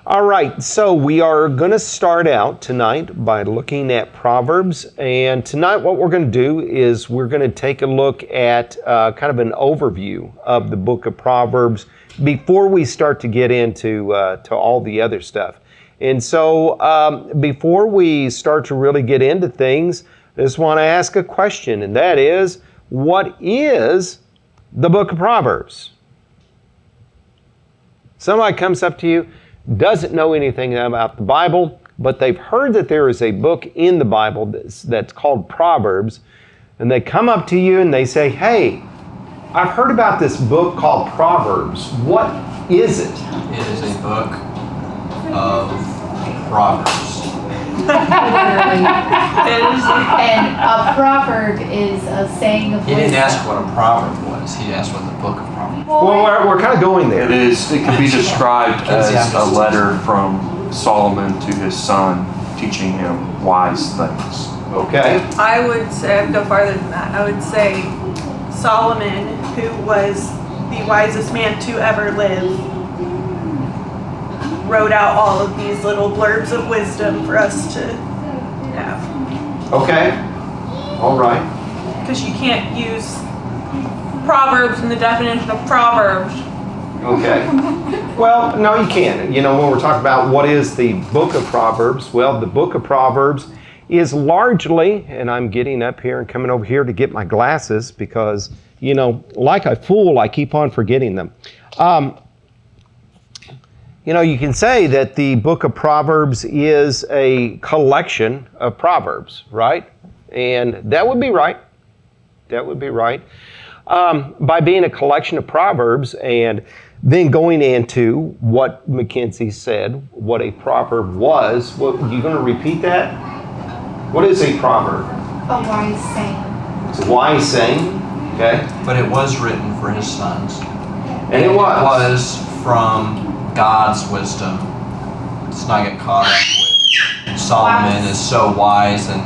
All right, so we are going to start out tonight by looking at Proverbs. And tonight what we're going to do is we're going to take a look at kind of an overview of the book of Proverbs before we start to get into to all the other stuff. And so before we start to really get into things, I just want to ask a question, and that is, what is the book of Proverbs? Somebody comes up to you, doesn't know anything about the Bible, but they've heard that there is a book in the Bible that's called Proverbs, and they come up to you and they say, hey, I've heard about this book called Proverbs. What is it? It is a book of Proverbs. And a proverb is a saying of wisdom. He didn't ask what a proverb was. He asked what the book of Proverbs was. Well, we're kind of going there. It can be described as a letter from Solomon to his son, teaching him wise things. Okay. I would say, I'd go farther than that. I would say Solomon, who was the wisest man to ever live, wrote out all of these little blurbs of wisdom for us to have. Okay. All right. Because you can't use Proverbs in the definition of Proverbs. Okay. Well, no, you can't. You know, when we're talking about what is the book of Proverbs, well, the book of Proverbs is largely, and I'm getting up here and coming over here to get my glasses because, you know, like a fool, I keep on forgetting them. You know, you can say that the book of Proverbs is a collection of Proverbs, right? And that would be right. That would be right. By being a collection of Proverbs and then going into what Mackenzie said, what a proverb was, you going to repeat that? What is a proverb? A wise saying. It's a wise saying, okay? But it was written for his sons. And it was. It was from God's wisdom. Let's not get caught up with Solomon is so wise and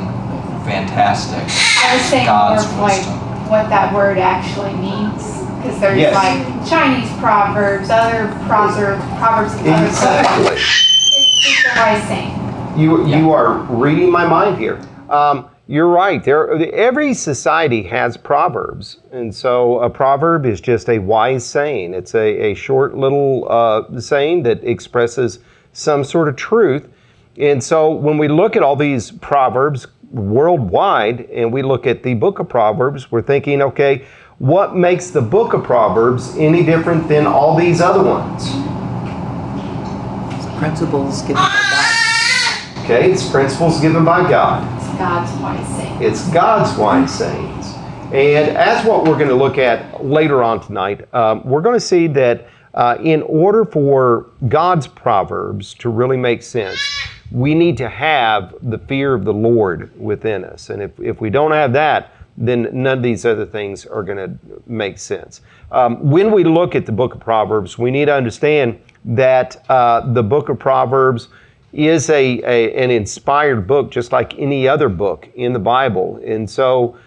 fantastic. I was saying God's more of wisdom. like what that word actually means. Because there's Yes. like Chinese proverbs, other proverbs and other Exactly. It's a wise saying. You are reading my mind here. You're right. Every society has proverbs. And so a proverb is just a wise saying. It's a short little saying that expresses some sort of truth. And so when we look at all these proverbs worldwide and we look at the book of Proverbs, we're thinking, okay, what makes the book of Proverbs any different than all these other ones? It's principles given by God. Okay, it's principles given by God. It's God's wise saying. It's God's wise sayings. And as what we're going to look at later on tonight, we're going to see that in order for God's proverbs to really make sense, we need to have the fear of the Lord within us. And if we don't have that, then none of these other things are going to make sense. When we look at the book of Proverbs, we need to understand that the book of Proverbs is an inspired book, just like any other book in the Bible. And so,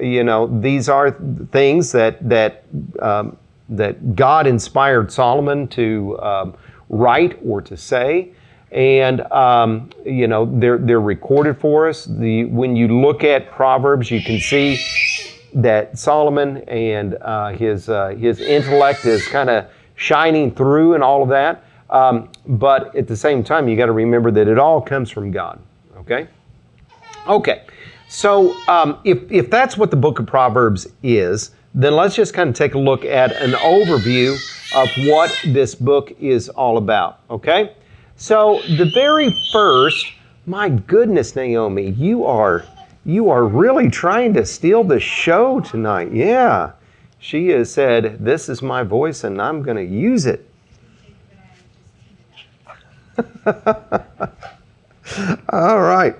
you know, these are things that God inspired Solomon to write or to say. And, you know, they're recorded for us. When you look at Proverbs, you can see that Solomon and his intellect is kind of shining through and all of that. But at the same time, you got to remember that it all comes from God. Okay? Okay. So if that's what the book of Proverbs is, then let's just kind of take a look at an overview of what this book is all about. Okay? So the very first, my goodness, Naomi, you are really trying to steal the show tonight. Yeah. She has said, this is my voice and I'm going to use it. All right.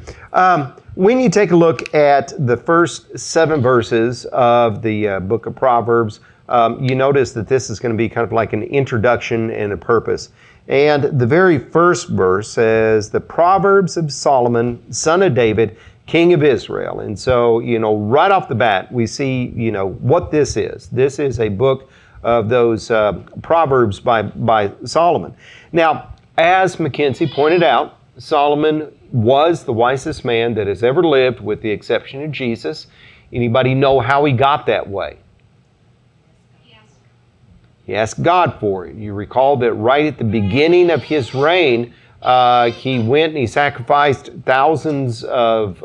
When you take a look at the first 7 verses of the book of Proverbs, you notice that this is going to be kind of like an introduction and a purpose. And the very first verse says, the Proverbs of Solomon, son of David, king of Israel. And so, you know, right off the bat, we see, you know, what this is. This is a book of those Proverbs by Solomon. Now, As Mackenzie pointed out, Solomon was the wisest man that has ever lived, with the exception of Jesus. Anybody know how he got that way? He asked God for it. You recall that right at the beginning of his reign, he went and he sacrificed thousands of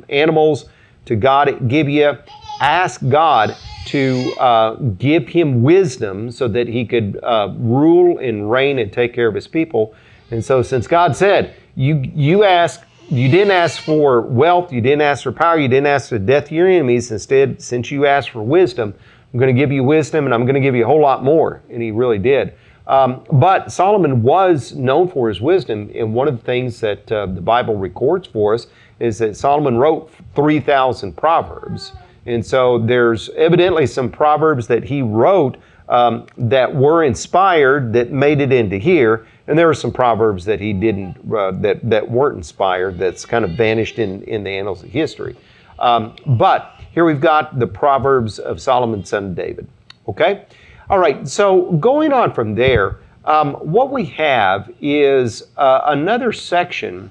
animals to God at Gibeah, asked God to give him wisdom so that he could rule and reign and take care of his people. And so since God said, you didn't ask for wealth, you didn't ask for power, you didn't ask for the death of your enemies. Instead, since you asked for wisdom, I'm going to give you wisdom, and I'm going to give you a whole lot more. And he really did. But Solomon was known for his wisdom, and one of the things that the Bible records for us is that Solomon wrote 3,000 Proverbs. And so there's evidently some Proverbs that he wrote that were inspired that made it into here. And there are some Proverbs that he didn't, that weren't inspired, that's kind of vanished in the annals of history. But here we've got the Proverbs of Solomon, son of David. Okay? All right, so going on from there, what we have is another section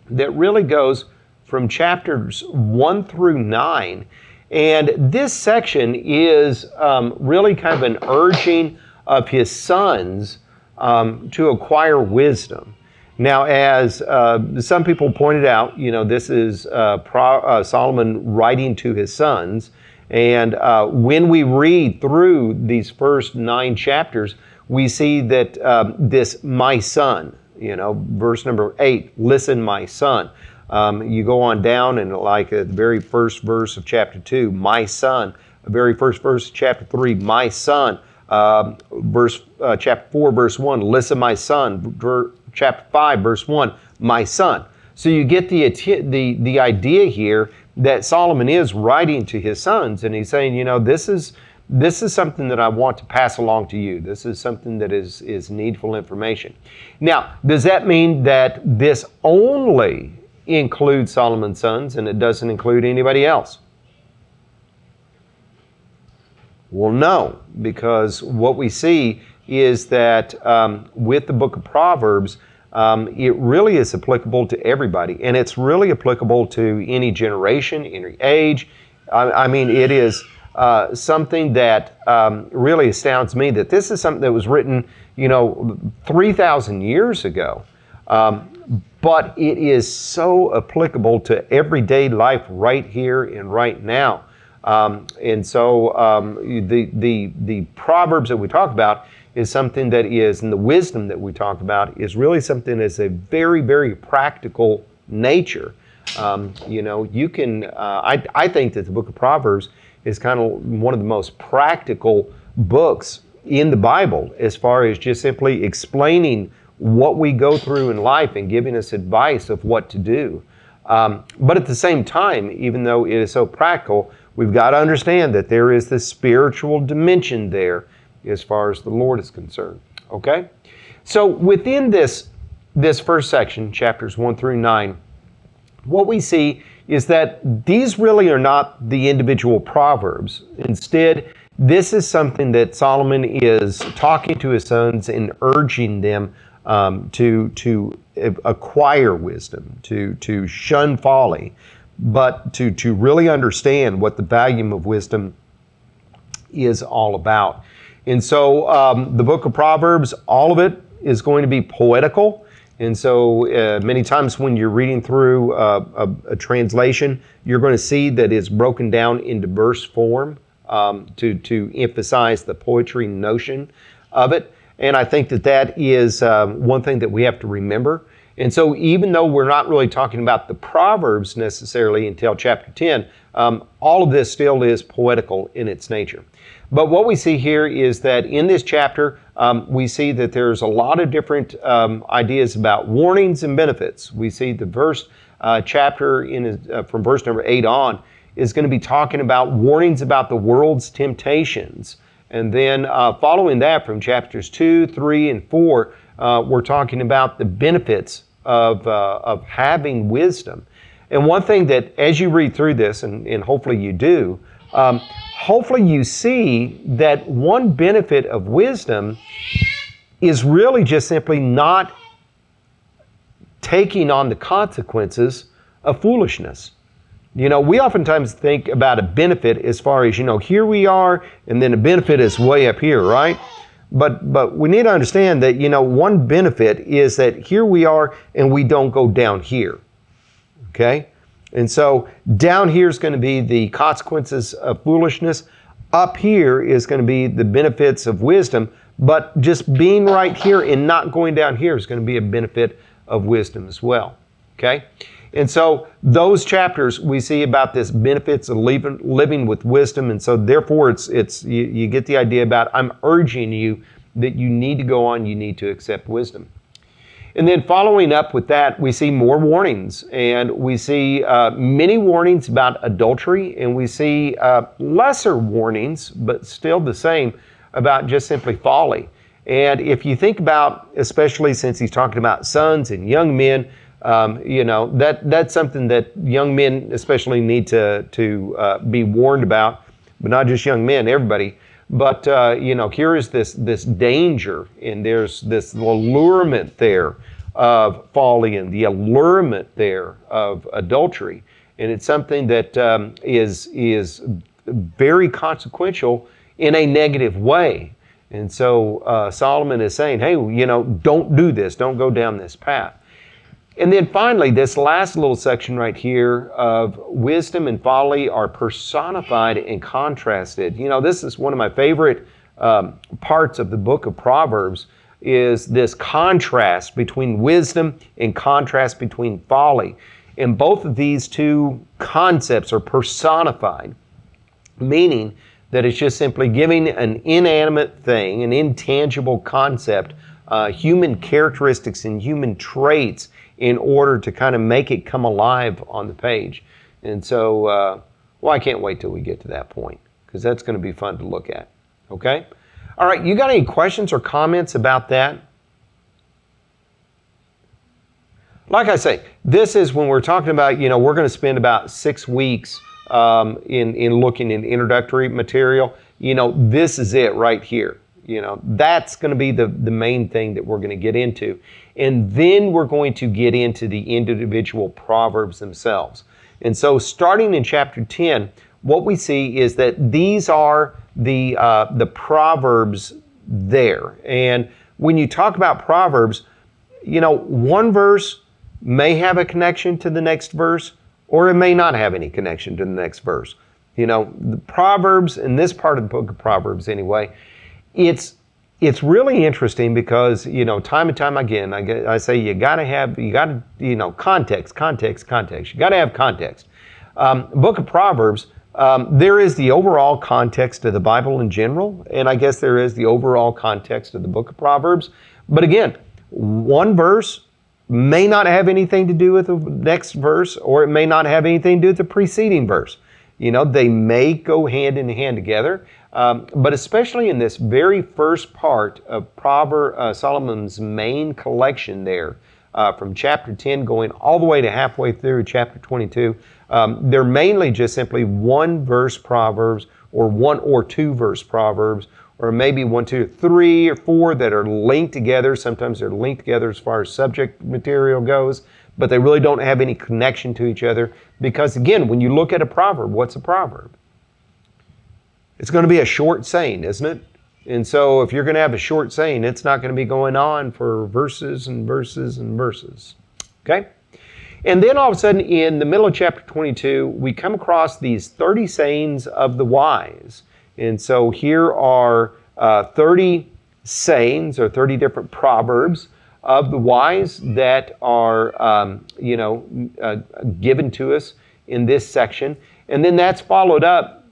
that really goes from chapters 1 through 9. And this section is really kind of an urging of his sons to acquire wisdom. Now, as some people pointed out, this is Solomon writing to his sons. And when we read through these first 9 chapters, we see that this my son, verse number 8, listen, my son. You go on down and like the very first verse of chapter 2, my son. The very first verse of chapter 3, my son. Chapter 4, verse 1, listen, my son. Chapter 5, verse 1, my son. So you get the idea here that Solomon is writing to his sons, and he's saying, this is something that I want to pass along to you. This is something that is needful information. Now, does that mean that this only includes Solomon's sons and it doesn't include anybody else? Well, no, because what we see is that with the book of Proverbs, it really is applicable to everybody, and it's really applicable to any generation, any age. I mean, it is something that really astounds me that this is something that was written, 3,000 years ago, but it is so applicable to everyday life right here and right now. And so the Proverbs that we talk about is something that is, and the wisdom that we talk about is really something that's a very, very practical nature. You can, I think that the book of Proverbs is kind of one of the most practical books in the Bible as far as just simply explaining what we go through in life and giving us advice of what to do. But at the same time, even though it is so practical, we've got to understand that there is this spiritual dimension there as far as the Lord is concerned. Okay? So within this first section, chapters 1 through 9, what we see is that these really are not the individual Proverbs. Instead, this is something that Solomon is talking to his sons and urging them to acquire wisdom, to shun folly, but to really understand what the value of wisdom is all about. And so the book of Proverbs, all of it is going to be poetical. And so many times when you're reading through a translation, you're going to see that it's broken down into verse form to emphasize the poetry notion of it. And I think that is one thing that we have to remember. And so even though we're not really talking about the Proverbs necessarily until chapter 10, all of this still is poetical in its nature. But what we see here is that in this chapter, we see that there's a lot of different ideas about warnings and benefits. We see the first chapter from verse number 8 on is going to be talking about warnings about the world's temptations. And then following that from chapters 2, 3, and 4, we're talking about the benefits of having wisdom. And one thing that as you read through this, and hopefully you do, hopefully you see that one benefit of wisdom is really just simply not taking on the consequences of foolishness. You know, we oftentimes think about a benefit as far as, you know, here we are, and then the benefit is way up here, right? But we need to understand that, you know, one benefit is that here we are and we don't go down here, okay? And so down here is going to be the consequences of foolishness. Up here is going to be the benefits of wisdom, but just being right here and not going down here is going to be a benefit of wisdom as well, okay? And so those chapters we see about this benefits of living with wisdom, and so therefore you get the idea about I'm urging you that you need to go on, you need to accept wisdom. And then following up with that, we see more warnings, and we see many warnings about adultery, and we see lesser warnings, but still the same, about just simply folly. And if you think about, especially since he's talking about sons and young men, you know, that's something that young men especially need to be warned about, but not just young men, everybody. But, you know, here is this danger, and there's this allurement there of folly and the allurement there of adultery. And it's something that is very consequential in a negative way. And so Solomon is saying, hey, you know, don't do this. Don't go down this path. And then finally, this last little section right here of wisdom and folly are personified and contrasted. You know, this is one of my favorite parts of the book of Proverbs, is this contrast between wisdom and contrast between folly. And both of these two concepts are personified, meaning that it's just simply giving an inanimate thing, an intangible concept, human characteristics and human traits in order to kind of make it come alive on the page. And so, well, I can't wait till we get to that point, because that's going to be fun to look at. Okay? All right, you got any questions or comments about that? Like I say, this is when we're talking about, you know, we're going to spend about 6 weeks in looking in introductory material. You know, this is it right here. You know, that's going to be the main thing that we're going to get into. And then we're going to get into the individual proverbs themselves. And so starting in chapter 10, what we see is that these are the proverbs there. And when you talk about proverbs, you know, one verse may have a connection to the next verse, or it may not have any connection to the next verse. You know, the Proverbs, in this part of the book of Proverbs anyway, it's really interesting because, you know, time and time again, I say you got to, you know, context. You got to have context. Book of Proverbs, there is the overall context of the Bible in general, and I guess there is the overall context of the book of Proverbs. But again, one verse may not have anything to do with the next verse, or it may not have anything to do with the preceding verse. You know, they may go hand in hand together, but especially in this very first part of Solomon's main collection there, from chapter 10 going all the way to halfway through chapter 22, they're mainly just simply one verse Proverbs, or one or two verse Proverbs, or maybe 1, 2, 3, or 4 that are linked together. Sometimes they're linked together as far as subject material goes, but they really don't have any connection to each other. Because again, when you look at a proverb, what's a proverb? It's going to be a short saying, isn't it? And so if you're going to have a short saying, it's not going to be going on for verses and verses and verses. Okay? And then all of a sudden, in the middle of chapter 22, we come across these 30 sayings of the wise. And so here are 30 sayings, or 30 different proverbs of the wise that are, given to us in this section. And then that's followed up,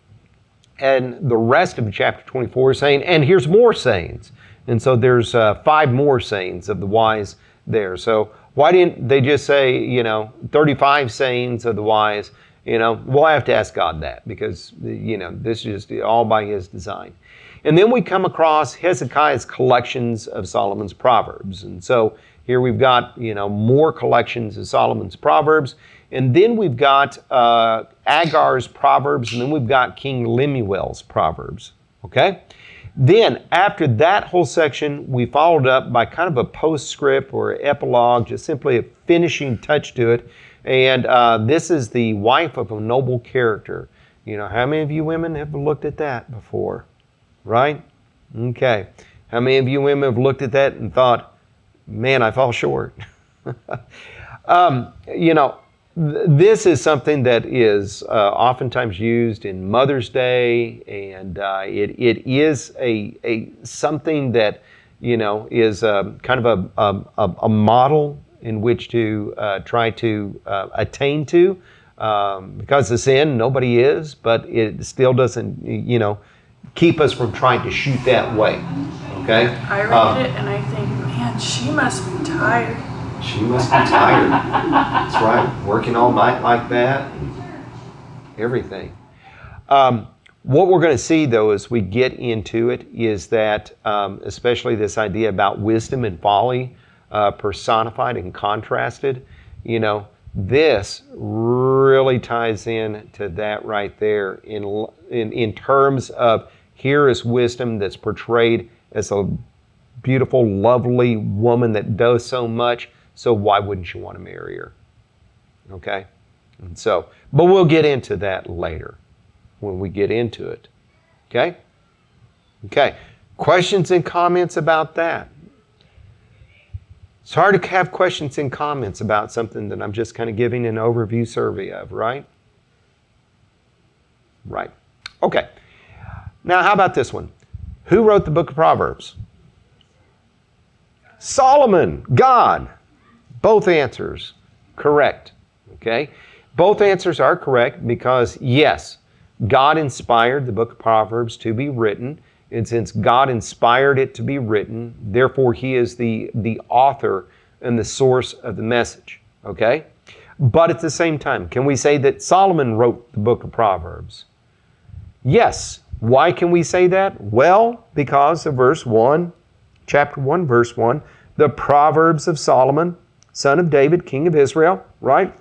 and the rest of chapter 24 is saying, and here's more sayings. And so there's 5 more sayings of the wise there. So why didn't they just say, 35 sayings of the wise? We'll have to ask God that, because, this is just all by His design. And then we come across Hezekiah's collections of Solomon's Proverbs. And so here we've got, more collections of Solomon's Proverbs. And then we've got Agar's Proverbs, and then we've got King Lemuel's Proverbs. Okay? Then, after that whole section, we followed up by kind of a postscript or epilogue, just simply a finishing touch to it. And this is the wife of a noble character. You know, how many of you women have looked at that before? Right? Okay. How many of you women have looked at that and thought, man, I fall short? You know, this is something that is oftentimes used in Mother's Day, and it is a something that, you know, is kind of a model in which to try to attain to. Because of sin, nobody is, but it still doesn't, you know, keep us from trying to shoot that way. Okay? I read it and I think, man, she must be tired. She must be tired. That's right. Working all night like that. Everything. What we're going to see, though, as we get into it, is that especially this idea about wisdom and folly personified and contrasted, you know, this really ties in to that right there in terms of here is wisdom that's portrayed as a beautiful, lovely woman that does so much. So why wouldn't you want to marry her? Okay? And so, but we'll get into that later when we get into it. Okay? Okay. Questions and comments about that? It's hard to have questions and comments about something that I'm just kind of giving an overview survey of, right? Right. Okay. Now, how about this one? Who wrote the book of Proverbs? Solomon, God. Both answers correct. Okay? Both answers are correct because, yes, God inspired the book of Proverbs to be written. And since God inspired it to be written, therefore He is the author and the source of the message. Okay? But at the same time, can we say that Solomon wrote the book of Proverbs? Yes. Why can we say that? Well, because of verse 1, chapter 1, verse 1, the Proverbs of Solomon, son of David, king of Israel, right?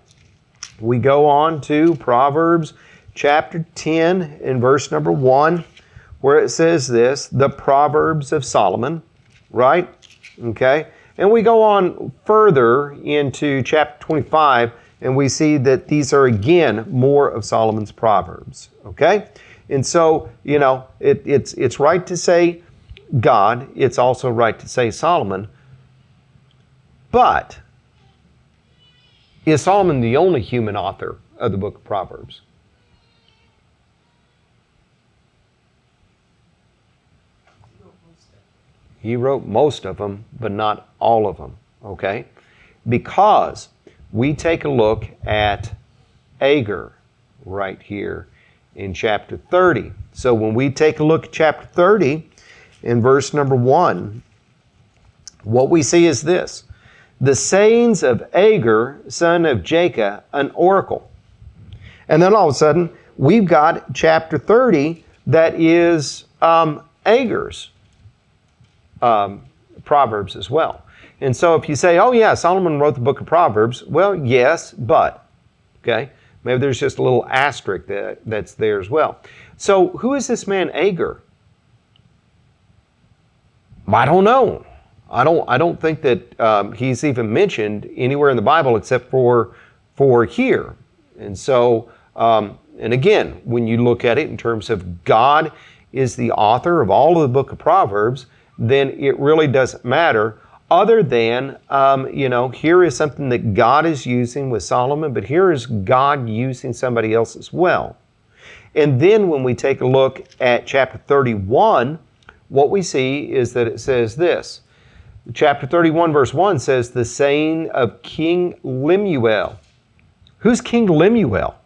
We go on to Proverbs chapter 10 in verse number 1, where it says this, the Proverbs of Solomon, right? Okay. And we go on further into chapter 25, and we see that these are again more of Solomon's Proverbs. Okay? And so, you know, it's right to say God, it's also right to say Solomon, but is Solomon the only human author of the book of Proverbs? He wrote most of them, but not all of them, okay? Because we take a look at Agur right here in chapter 30. So when we take a look at chapter 30 in verse number 1, what we see is this. The sayings of Agur, son of Jacob, an oracle. And then all of a sudden, we've got chapter 30 that is Agur's Proverbs as well. And so if you say, oh yeah, Solomon wrote the book of Proverbs, well, yes, but, okay, maybe there's just a little asterisk that's there as well. So who is this man Agur? I don't know. I don't think that he's even mentioned anywhere in the Bible except for here. And so, and again, when you look at it in terms of God is the author of all of the book of Proverbs, then it really doesn't matter other than, here is something that God is using with Solomon, but here is God using somebody else as well. And then when we take a look at chapter 31, what we see is that it says this. Chapter 31 verse 1 says, the saying of King Lemuel. Who's King Lemuel?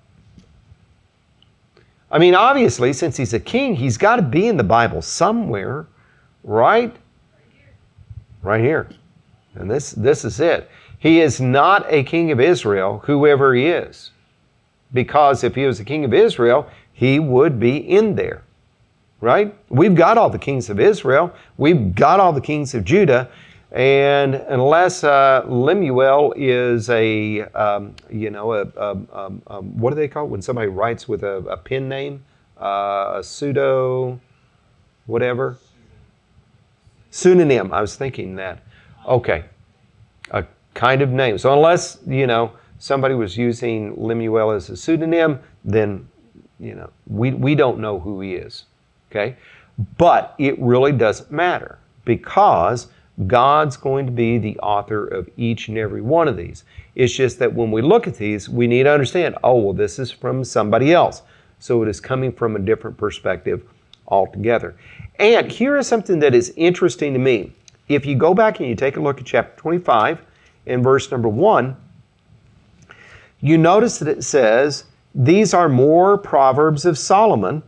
I mean, obviously, since he's a king, he's got to be in the Bible somewhere. Right? Right here. And this is it. He is not a king of Israel, whoever he is. Because if he was a king of Israel, he would be in there. Right? We've got all the kings of Israel. We've got all the kings of Judah. And unless Lemuel is what do they call it when somebody writes with a pen name? A pseudo whatever. Pseudonym. I was thinking that. Okay. A kind of name. So unless, somebody was using Lemuel as a pseudonym, then, we don't know who he is. Okay? But it really doesn't matter because God's going to be the author of each and every one of these. It's just that when we look at these, we need to understand, this is from somebody else. So it is coming from a different perspective altogether. And here is something that is interesting to me. If you go back and you take a look at chapter 25 and verse number 1, you notice that it says, these are more Proverbs of Solomon,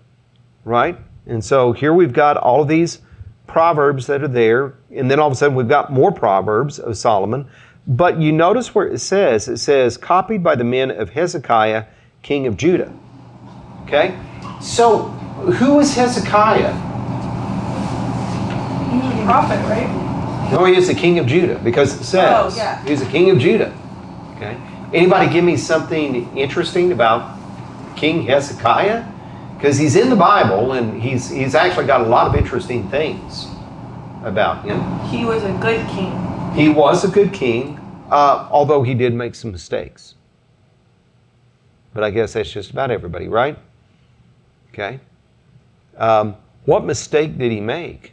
right? And so here we've got all of these Proverbs that are there, and then all of a sudden we've got more Proverbs of Solomon. But you notice where it says, copied by the men of Hezekiah, king of Judah. Okay? So, who was Hezekiah? He was a prophet, right? No, he is the king of Judah, because it says he's the king of Judah. Okay? Anybody give me something interesting about King Hezekiah? Because he's in the Bible, and he's actually got a lot of interesting things about him. He was a good king. He was a good king, although he did make some mistakes. But I guess that's just about everybody, right? Okay. What mistake did he make?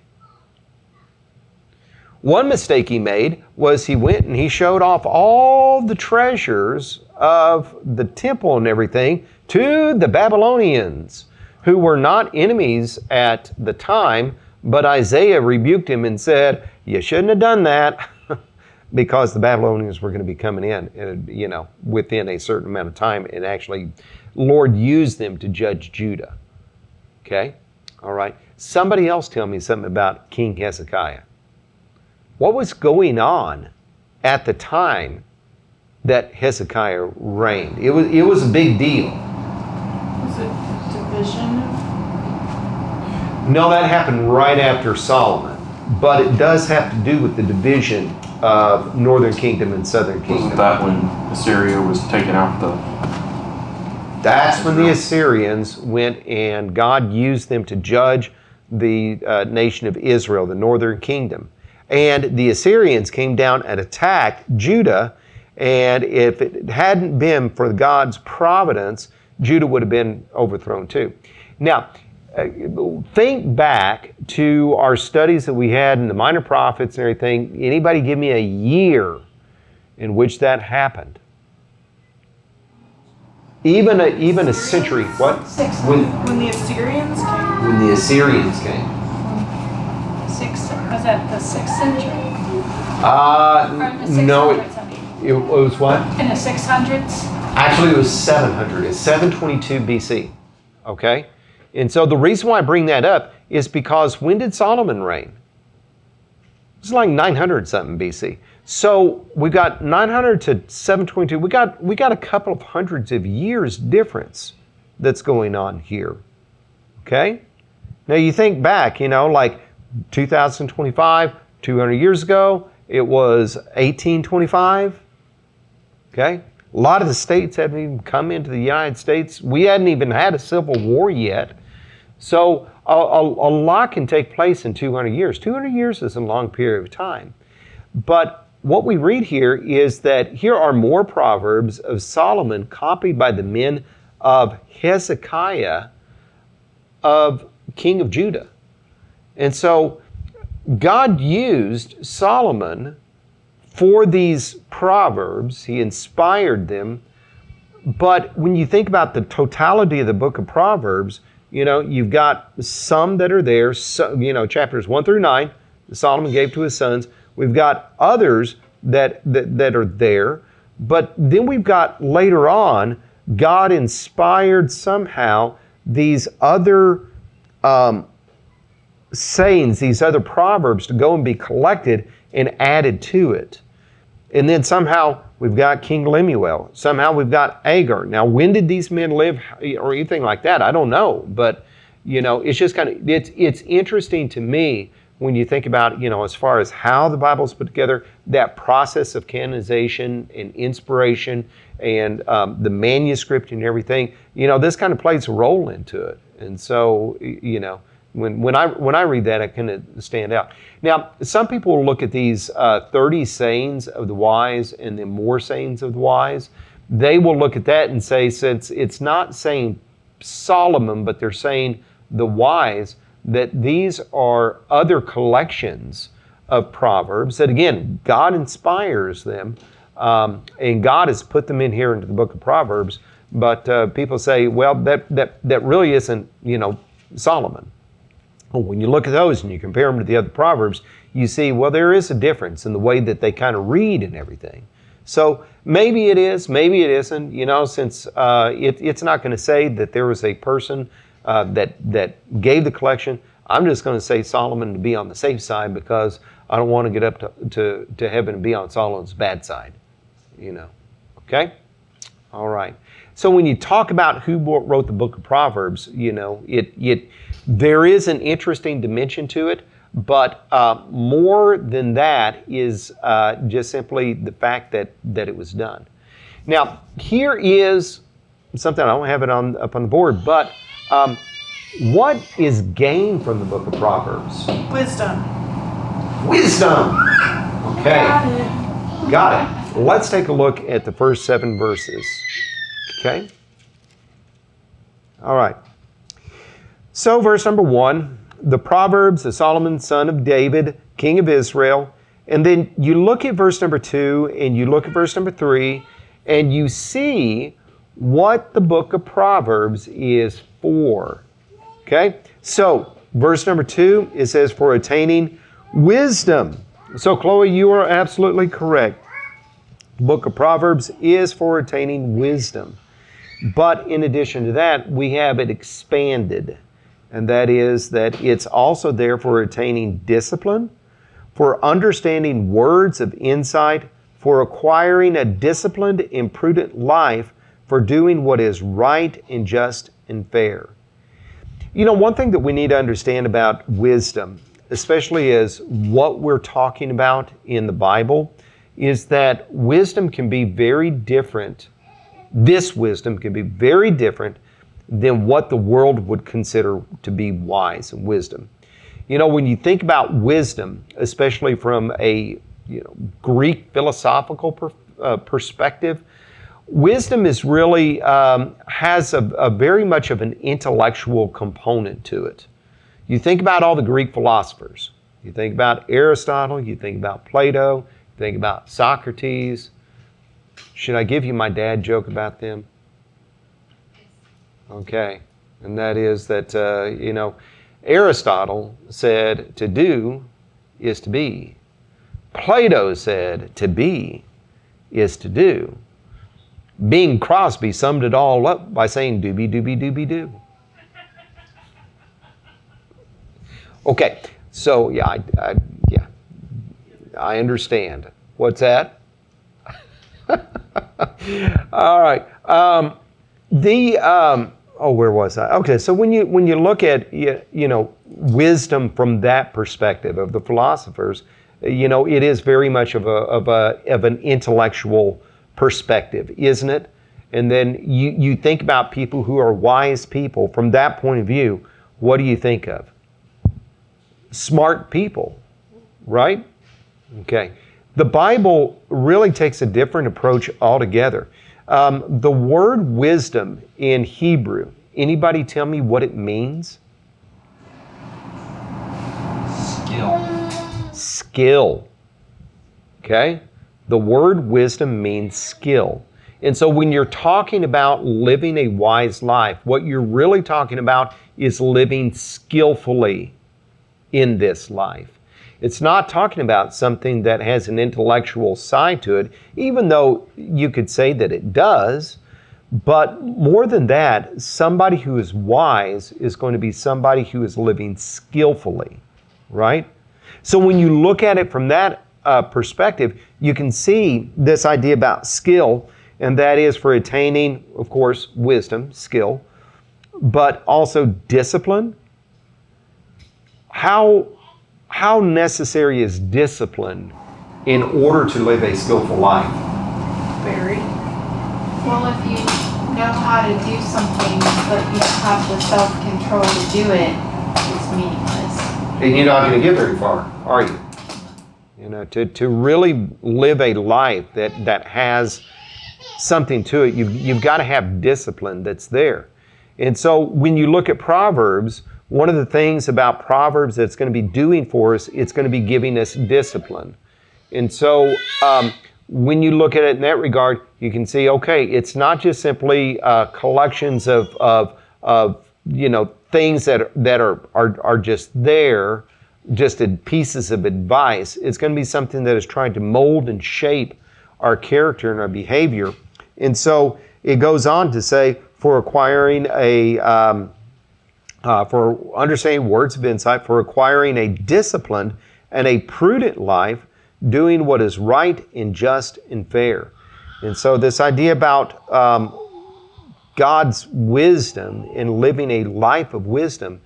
One mistake he made was he went and he showed off all the treasures of the temple and everything to the Babylonians, who were not enemies at the time, but Isaiah rebuked him and said, you shouldn't have done that, because the Babylonians were going to be coming in, within a certain amount of time, and actually, Lord used them to judge Judah. Okay? All right. Somebody else tell me something about King Hezekiah. What was going on at the time that Hezekiah reigned? It was a big deal. Was it division? No, that happened right after Solomon. But it does have to do with the division of Northern Kingdom and Southern Kingdom. Wasn't that when Assyria was taking out That's when the Assyrians went and God used them to judge the nation of Israel, the Northern Kingdom. And the Assyrians came down and attacked Judah, and if it hadn't been for God's providence, Judah would have been overthrown too. Now, think back to our studies that we had in the Minor Prophets and everything. Anybody give me a year in which that happened? Even a century. What? When the Assyrians came? When the Assyrians came. Was that the 6th century? Or the No, 600s, I mean. it was what? In the 600s? Actually, it was 700. It's 722 BC. Okay? And so the reason why I bring that up is because when did Solomon reign? It's like 900 something BC. So we've got 900 to 722. We got a couple of hundreds of years difference that's going on here. Okay? Now you think back, like 2025, 200 years ago, it was 1825. Okay? A lot of the states hadn't even come into the United States. We hadn't even had a civil war yet. So a lot can take place in 200 years. 200 years is a long period of time. But what we read here is that here are more Proverbs of Solomon copied by the men of Hezekiah, of king of Judah. And so God used Solomon for these Proverbs. He inspired them. But when you think about the totality of the book of Proverbs, you've got some that are there, chapters 1 through 9, that Solomon gave to his sons. We've got others that are there. But then we've got later on, God inspired somehow these other sayings, these other proverbs to go and be collected and added to it. And then somehow we've got King Lemuel. Somehow we've got Agar. Now, when did these men live or anything like that? I don't know. But, it's just it's interesting to me when you think about, as far as how the Bible's put together, that process of canonization and inspiration and the manuscript and everything, this kind of plays a role into it. And so, When I read that, I kind of stand out. Now, some people will look at these 30 sayings of the wise and then more sayings of the wise. They will look at that and say, since it's not saying Solomon, but they're saying the wise, that these are other collections of Proverbs that, again, God inspires them, and God has put them in here into the book of Proverbs. But people say, well, that really isn't, Solomon. Well, when you look at those and you compare them to the other Proverbs, you see, well, there is a difference in the way that they kind of read and everything. So maybe it is, maybe it isn't, since it's not going to say that there was a person that gave the collection. I'm just going to say Solomon to be on the safe side, because I don't want to get up to heaven and be on Solomon's bad side, Okay? All right. So when you talk about who wrote the book of Proverbs, there is an interesting dimension to it, but more than that is just simply the fact that it was done. Now, here is something, I don't have it up on the board, but what is gained from the book of Proverbs? Wisdom. Wisdom! Okay. Got it. Got it. Let's take a look at the first 7 verses. Okay? All right. So, verse number 1, the Proverbs of Solomon, son of David, king of Israel. And then you look at verse number 2 and you look at verse number 3, and you see what the book of Proverbs is for. Okay? So, verse number 2, it says, for attaining wisdom. So, Chloe, you are absolutely correct. The book of Proverbs is for attaining wisdom. But in addition to that, we have it expanded. And that is that it's also there for attaining discipline, for understanding words of insight, for acquiring a disciplined and prudent life, for doing what is right and just and fair. One thing that we need to understand about wisdom, especially as what we're talking about in the Bible, is that wisdom can be very different. This wisdom can be very different than what the world would consider to be wise and wisdom. When you think about wisdom, especially from a Greek philosophical perspective, wisdom is really has a very much of an intellectual component to it. You think about all the Greek philosophers. You think about Aristotle, you think about Plato, you think about Socrates. Should I give you my dad joke about them? Okay. And that is that, Aristotle said to do is to be. Plato said to be is to do. Bing Crosby summed it all up by saying doobie doobie doobie doo. Okay. So, I understand. What's that? All right. Where was I? Okay, so when you look at wisdom from that perspective of the philosophers, it is very much of an intellectual perspective, isn't it? And then you think about people who are wise people from that point of view. What do you think of? Smart people, right? Okay. The Bible really takes a different approach altogether. The word wisdom in Hebrew, anybody tell me what it means? Skill. Okay? The word wisdom means skill. And so when you're talking about living a wise life, what you're really talking about is living skillfully in this life. It's not talking about something that has an intellectual side to it, even though you could say that it does. But more than that, somebody who is wise is going to be somebody who is living skillfully, right? So when you look at it from that perspective, you can see this idea about skill, and that is for attaining, of course, wisdom, skill, but also discipline. How necessary is discipline in order to live a skillful life? Very. Well, if you know how to do something, but you don't have the self-control to do it, it's meaningless. then you're not going to get very far, are you? You know, to really live a life that has something to it, you've got to have discipline that's there. And so when you look at Proverbs, one of the things about Proverbs that's going to be doing for us, it's going to be giving us discipline. And so when you look at it in that regard, you can see, okay, it's not just simply collections of you know, things that are just there, just pieces of advice. It's going to be something that is trying to mold and shape our character and our behavior. And so it goes on to say, for acquiring for understanding words of insight, for acquiring a disciplined and a prudent life, doing what is right and just and fair. And so this idea about God's wisdom and living a life of wisdom,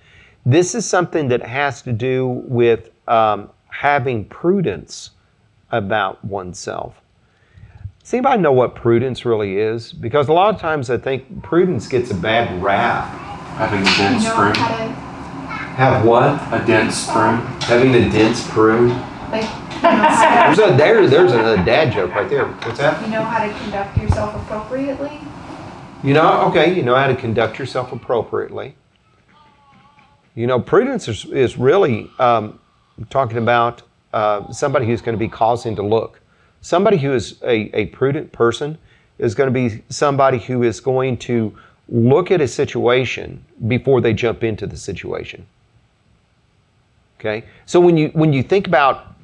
this is something that has to do with having prudence about oneself. Does anybody know what prudence really is? Because a lot of times I think prudence gets a bad rap. Having a dense You know prune. how to, Have what? A dense prune. Having a dense prune. like, you know how to, There's a dad joke right there. What's that? you know how to conduct yourself appropriately? You know how to conduct yourself appropriately. You know, prudence is really talking about somebody who's going to be causing to look. Somebody who is a prudent person is going to be somebody who is going to look at a situation before they jump into the situation. Okay? So when you think about,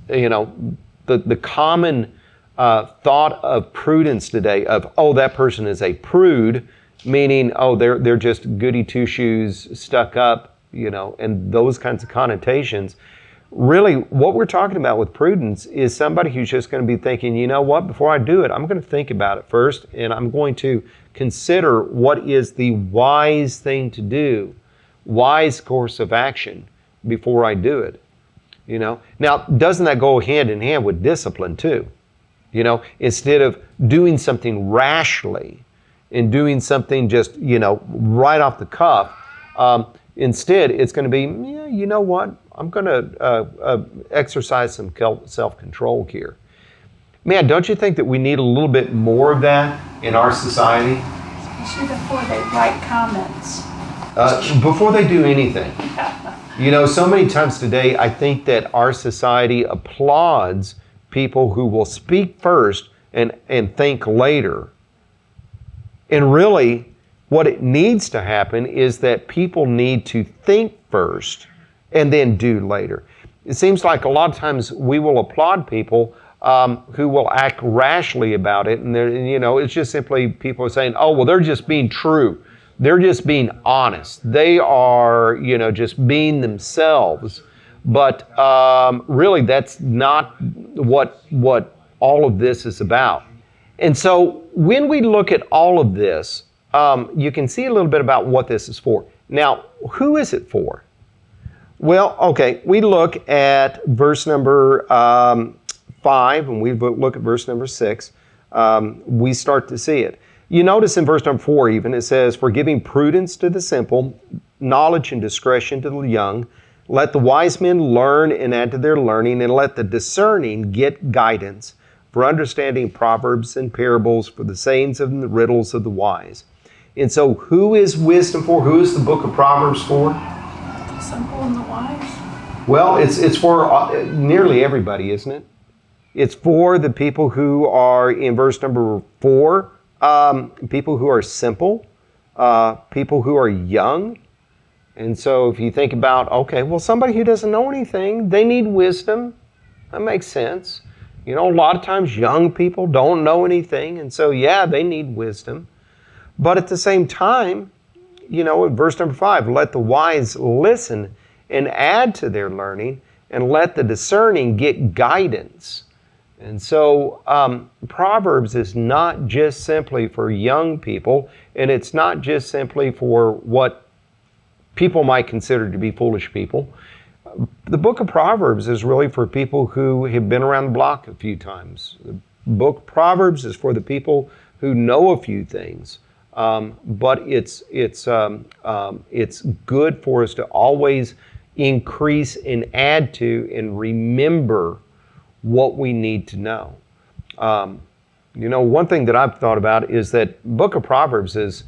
you know, the common thought of prudence today of, oh, that person is a prude, meaning, oh, they're just goody two-shoes, stuck up, you know, and those kinds of connotations. Really, what we're talking about with prudence is somebody who's just going to be thinking, you know what, before I do it, I'm going to think about it first, and I'm going to consider what is the wise thing to do, wise course of action before I do it. You know, now, doesn't that go hand in hand with discipline too? You know, instead of doing something rashly and doing something just, you know, right off the cuff, instead it's going to be, yeah, you know what? I'm going to exercise some self-control here. Man, don't you think that we need a little bit more of that in our society? Especially before they write comments. Before they do anything. You know, so many times today, I think that our society applauds people who will speak first and think later. And really, what it needs to happen is that people need to think first and then do later. It seems like a lot of times we will applaud people who will act rashly about it, and you know, it's just simply people saying, "Oh, well, they're just being true. They're just being honest. They are, you know, just being themselves." But really, that's not what all of this is about. And so, when we look at all of this, you can see a little bit about what this is for. Now, who is it for? Well, okay, we look at verse number 5, and we look at verse number 6. We start to see it. You notice in verse number 4 even, it says, "For giving prudence to the simple, knowledge and discretion to the young, let the wise men learn and add to their learning, and let the discerning get guidance, for understanding proverbs and parables, for the sayings and the riddles of the wise." And so who is wisdom for? Who is the book of Proverbs for? The simple and the wise. Well, it's for nearly everybody, isn't it? It's for the people who are, in verse number 4, people who are simple, people who are young. And so if you think about, okay, well, somebody who doesn't know anything, they need wisdom. That makes sense. You know, a lot of times young people don't know anything, and so, yeah, they need wisdom. But at the same time, you know, in verse number 5, let the wise listen and add to their learning, and let the discerning get guidance. And so Proverbs is not just simply for young people, and it's not just simply for what people might consider to be foolish people. The book of Proverbs is really for people who have been around the block a few times. The book of Proverbs is for the people who know a few things. But it's good for us to always increase and add to and remember what we need to know. One thing that I've thought about is that Book of Proverbs is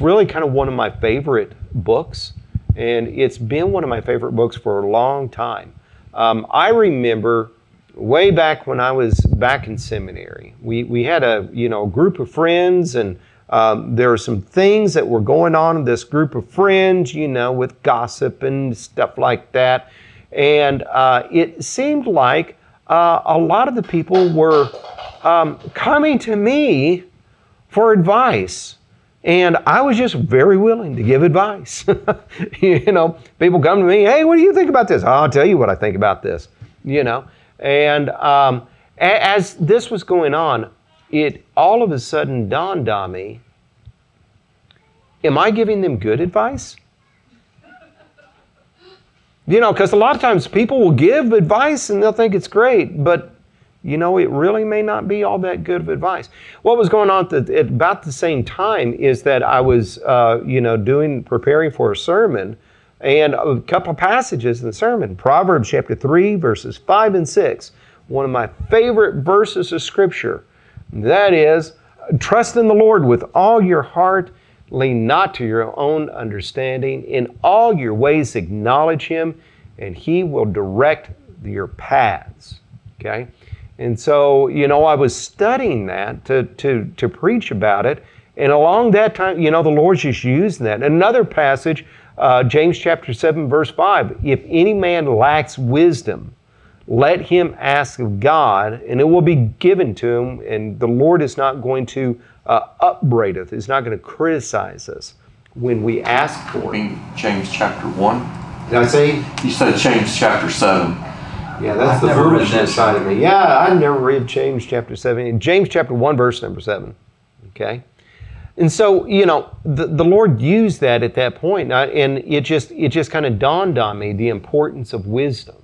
really kind of one of my favorite books, and it's been one of my favorite books for a long time. I remember way back when I was back in seminary, we had a group of friends, and there were some things that were going on in this group of friends, with gossip and stuff like that, and it seemed like a lot of the people were coming to me for advice. And I was just very willing to give advice. People come to me, hey, what do you think about this? I'll tell you what I think about this. And as this was going on, it all of a sudden dawned on me, am I giving them good advice? Because a lot of times people will give advice and they'll think it's great, but it really may not be all that good of advice. What was going on at about the same time is that I was, preparing for a sermon, and a couple of passages in the sermon. Proverbs chapter 3, verses 5 and 6. One of my favorite verses of Scripture. That is, trust in the Lord with all your heart. Lean not to your own understanding. In all your ways acknowledge Him, and He will direct your paths. Okay? And so, I was studying that to preach about it. And along that time, the Lord's just using that. Another passage, James chapter 7, verse 5. If any man lacks wisdom, let him ask of God, and it will be given to him. And the Lord is not going to upbraid us. He's not going to criticize us when we ask for it. James chapter 1. Did I say? You said James chapter 7. Yeah, that's the foolishness side of me. Yeah, I never read James chapter 7. James chapter 1, verse number 7. Okay? And so, the Lord used that at that point, and it just kind of dawned on me the importance of wisdom.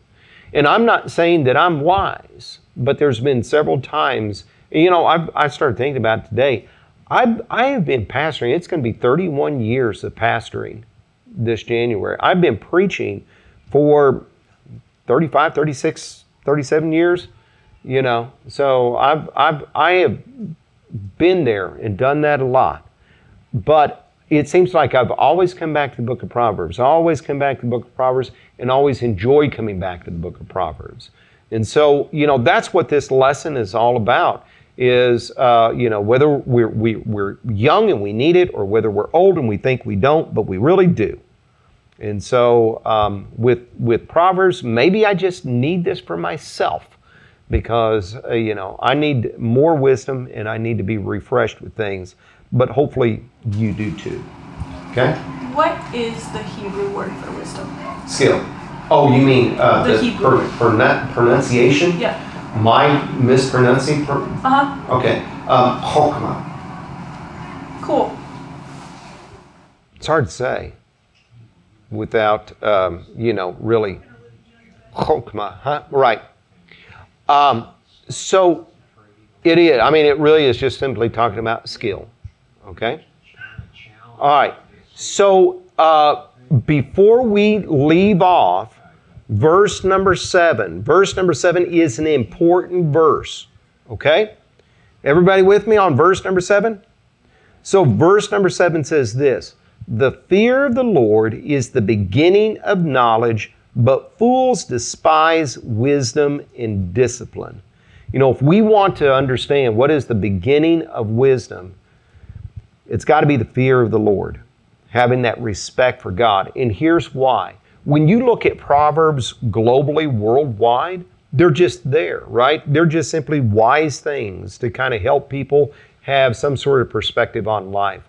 And I'm not saying that I'm wise, but there's been several times, I started thinking about it today. I have been pastoring, it's going to be 31 years of pastoring this January. I've been preaching for 35, 36, 37 years, So I have been there and done that a lot. But it seems like I've always come back to the book of Proverbs. I always come back to the book of Proverbs and always enjoy coming back to the book of Proverbs. And so, that's what this lesson is all about, is, whether we're young and we need it, or whether we're old and we think we don't, but we really do. And so with Proverbs, maybe I just need this for myself because, I need more wisdom and I need to be refreshed with things. But hopefully you do too. Okay? What is the Hebrew word for wisdom? Skill. Oh, you mean The Hebrew. Pronunciation? Yeah. My mispronouncing? Okay. Chokmah. Cool. It's hard to say without, really. Chokmah, huh? Right. So it is. I mean, it really is just simply talking about skill. Okay? All right. So before we leave off, verse number 7. Verse number 7 is an important verse. Okay? Everybody with me on verse number 7? So verse number 7 says this: the fear of the Lord is the beginning of knowledge, but fools despise wisdom and discipline. If we want to understand what is the beginning of wisdom, it's got to be the fear of the Lord, having that respect for God. And here's why. When you look at Proverbs globally, worldwide, they're just there, right? They're just simply wise things to kind of help people have some sort of perspective on life.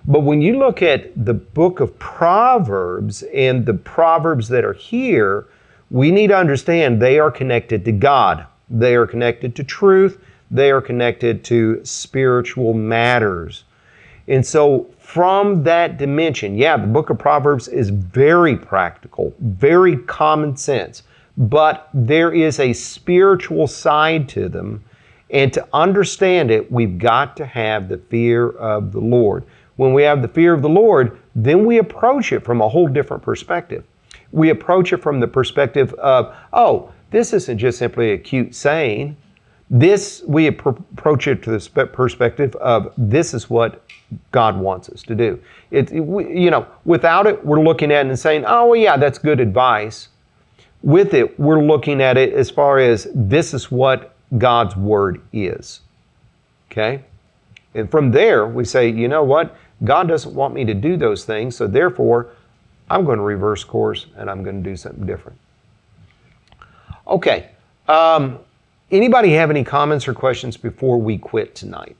But when you look at the book of Proverbs and the Proverbs that are here, we need to understand they are connected to God. They are connected to truth. They are connected to spiritual matters. And so from that dimension, the book of Proverbs is very practical, very common sense, but there is a spiritual side to them. And to understand it, we've got to have the fear of the Lord. When we have the fear of the Lord, then we approach it from a whole different perspective. We approach it from the perspective of, oh, this isn't just simply a cute saying. We approach it to the perspective of this is what God wants us to do. Without it, we're looking at it and saying, oh, well, yeah, that's good advice. With it, we're looking at it as far as this is what God's Word is. Okay? And from there, we say, you know what? God doesn't want me to do those things, so therefore, I'm going to reverse course and I'm going to do something different. Okay. Anybody have any comments or questions before we quit tonight?